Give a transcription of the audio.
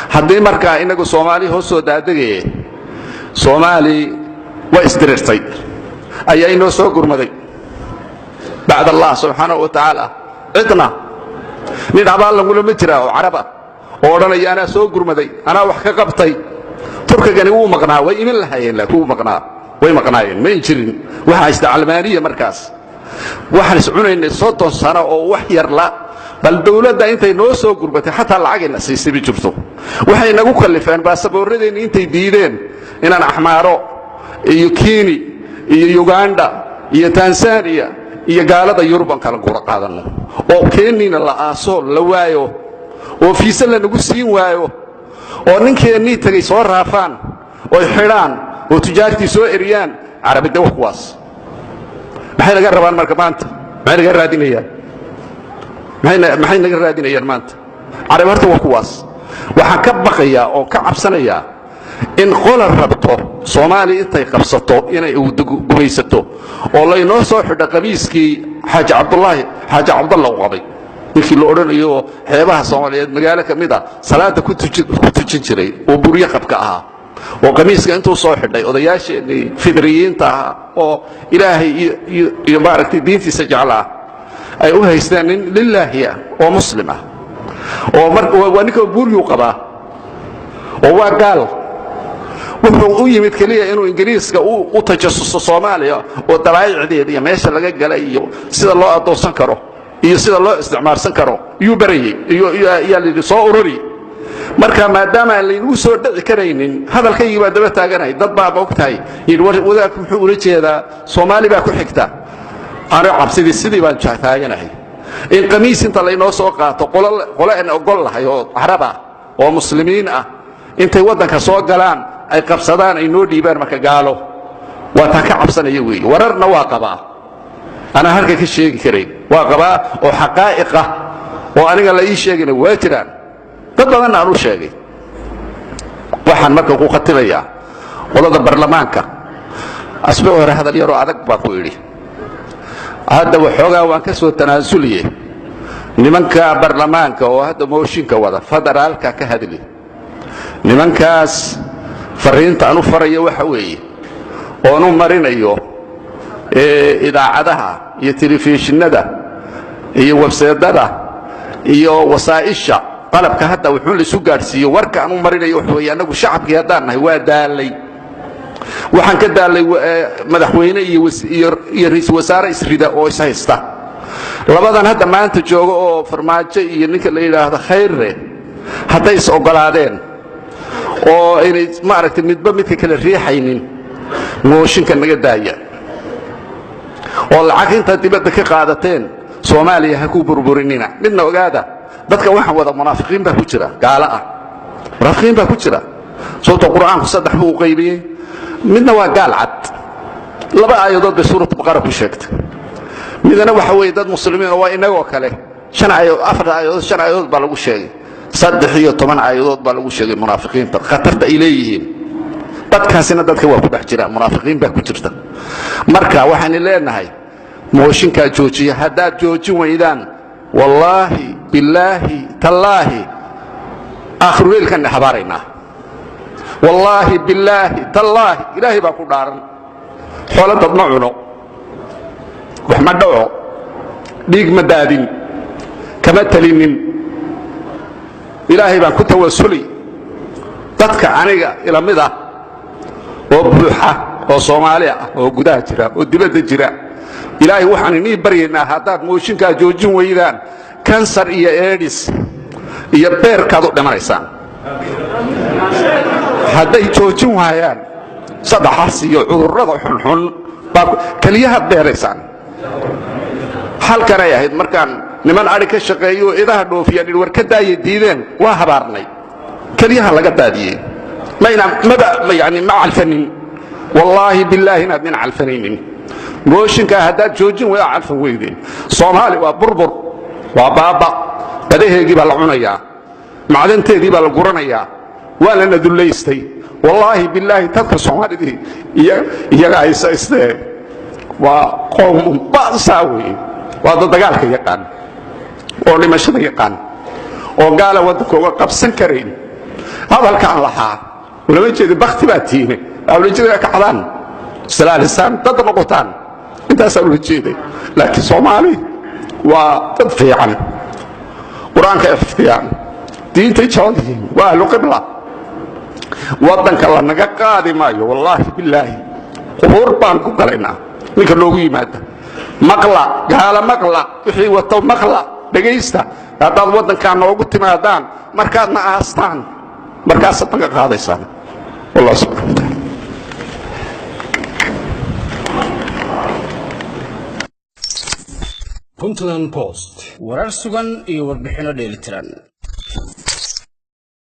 haddii markaa inagu Soomaali hoos soo daadagay Soomaali waa isdirirtay ayaa inoo soo gurmaday بعد الله سبحانه وتعالى عدنا nin abaal lagu lama jira oo carab ah oo oranaya ana soo gurmaday ana wax ka qabtay turkigani wuu maqnaa way imin lahaayeen la ku maqnaa way maqnaayeen ma jirin waxa isticmaalmaaniya markaas waxaan iscunaynay 30 sano oo wax yar la bal dawladda intay noo soo gurbatay hatta lacag in siisay jirto waxay nagu kallifeen baasaboorradeen intay diideen inaan axmaaro iyo Kenya iyo Uganda iyo Tanzania iyo gaalada Yurub kala gura qaadano oo Kenya la aaso la waayo oo fiisa la nagu siin waayo oo ninkeenii tagay soo raafaan oo xiraan oo tijaartii soo eriyaan arabida wax kuwaas maxay laga rabaan marka maanta maxay laga raadinayaan maxay laga raadinayaan maanta arab horta wax kuwaas waxaan ka baqayaa oo ka cabsanayaa in qol rabto Soomaali intay qabsato inay u gumaysato oo la inoo soo xidha qabiiskii Xaaji Cabdullaahi qabay ninkii loo oranayo xeebaha Soomaaliyeed magaalo kamid ah salaada ku tujin jiray oo buriye qabka ah oo qamiiska intuu soo xidhay odayaashii fidriyiinta oo Ilaahay iyo baaragtay diintiisa jeclaa ay u haystaan lillaahi oo muslima oo ninka buriye qaba oo waa gaal wuxuu u yimid kaliya inuu Ingiriiska u tajassuso Soomaaliya oo dabaayicdeeda iyo meesha laga galay iyo sida loo adoonsan karo iyo sida loo isticmaalsan karo iyo barayay iyo la soo ururi marka maadaama la inuu soo dhici kareynin hadalkayga baa daba taaganahay dad baa ogtahay in wadaad wuxuu ula jeedaa Soomaali baa ku xigta ana cabsidii baan taaganahay in qamiis inta la inoo soo qaato qolo aan ogol lahay oo araba oo muslimiin ah intay wadanka soo galaan ay qabsadaan ay noo dhiibaan marka gaalo waa taa ka cabsanaya weey wararna waa qabaa ana halka ka sheegi karay waa qabaa oo xaqaa'iq ah oo aniga la ii sheegay waa jiraan dad badan aan u sheegay waxaan marka ku qatilayaa qolada baarlamaanka asbaa hore hadal yar oo adag baa ku yiri hadda waxoogaa waan ka soo tanaasuliyay nimanka baarlamaanka oo hadda mooshinka wada federaalka ka hadlay nimankaas fariinta aanu farayo waxa weeye oo aanu marinayo idaacadaha iyo telefishinada iyo website-dada iyo wasaa'isha qalabka hadda wuxuu la isu gaarsiiyo warka aanu marinayo waxa weeye anagu shacabkii hadaan nahay waa daalay waxaan ka daalay madaxweyne iyo ra'iisul wasaare isrida oo is haysta labadan hadda maanta joogo oo farmaajo iyo ninka la yiraahdo khayre hadday is ogolaadeen oo inay ma aragtay midba midka kala riixaynin mooshinka naga daaya oo lacag inta dibadda ka qaadateen Soomaaliya ha ku burburinina midna ogaada dadka waxaan wada munaafiqiin baa ku jira gaala ah munaafiqiin baa ku jira soo quraanku saddex buu qaybiyay midna waa gaal cad laba aayadood bay suurada baqara ku sheegtay midna waxa weeye dad muslimiin oo waa inagoo kale afar aayadood baa lagu sheegay 13 aayadood baa lagu sheegay munaafiqiinta khatarta ay leeyihiin dadkaasina dadka waa ku dhex jira munaafiqiin baa ku jirta marka waxaan leenahay mooshinka joojiya haddaad joojin weydaan wallaahi billaahi tallaahi akhruilkan habaarayna wallaahi billaahi tallaahi ilaahi baa ku dhaaran xoolo dad ma cuno wax ma dhaco dhiig ma daadin kama talinin ilaahay baan ku tawassulay dadka aniga ila mid ah oo buuxa oo Soomaali ah oo gudaha jira oo dibadda jira ilaahay waxaan inii baryaynaa haddaad mooshinka joojin weydaan kansar iyo AIDS iyo beerkaad u dhimanaysaan hadday joojin waayaan saddexaas iyo cudurrada xunxun baa kaliyaha beeraysaan halkan ay ahayd markaan niman ari ka shaqeeyo idaha dhoofiyaan war ka daayay diideen waa habaarnay kaliyaha laga daadiyay ma yani ma alfanin wallahi billahi inaad min alfaninin mooshinka haddaad joojin way alfan weydeen Soomaali waa burbur waa baaba badaheegii baa la cunayaa macdanteedii baa la guranayaa waa la naduleystay wallahi billahi dadka Soomaalidii iyaga ay saystay waa qoom baasawi waa dagaalka yaqaan oo dhimashada yaqaan oo gaala wadkooga qabsan kareen هذا الكان لها ولما يجي بختي باتيني أو يجي كعدان سلال لسان تضربطان أنت أسأل الجيدي لكن صومالي وتضفيعا قرآن كافتيان دين تجهده وأهل قبلة وضنك الله نقا قادي مايو والله بالله قبور بانكو قلينا منك اللوغي مادة مقلع قال مقلع وحي وطو مقلع dhageysta hadaad wadanka noogu timaadaan markaadna aastaan markaas aad ka qaadaysaan wallah subhanahu wa ta'ala Puntland Post warar sugan iyo warbixino dheelitiran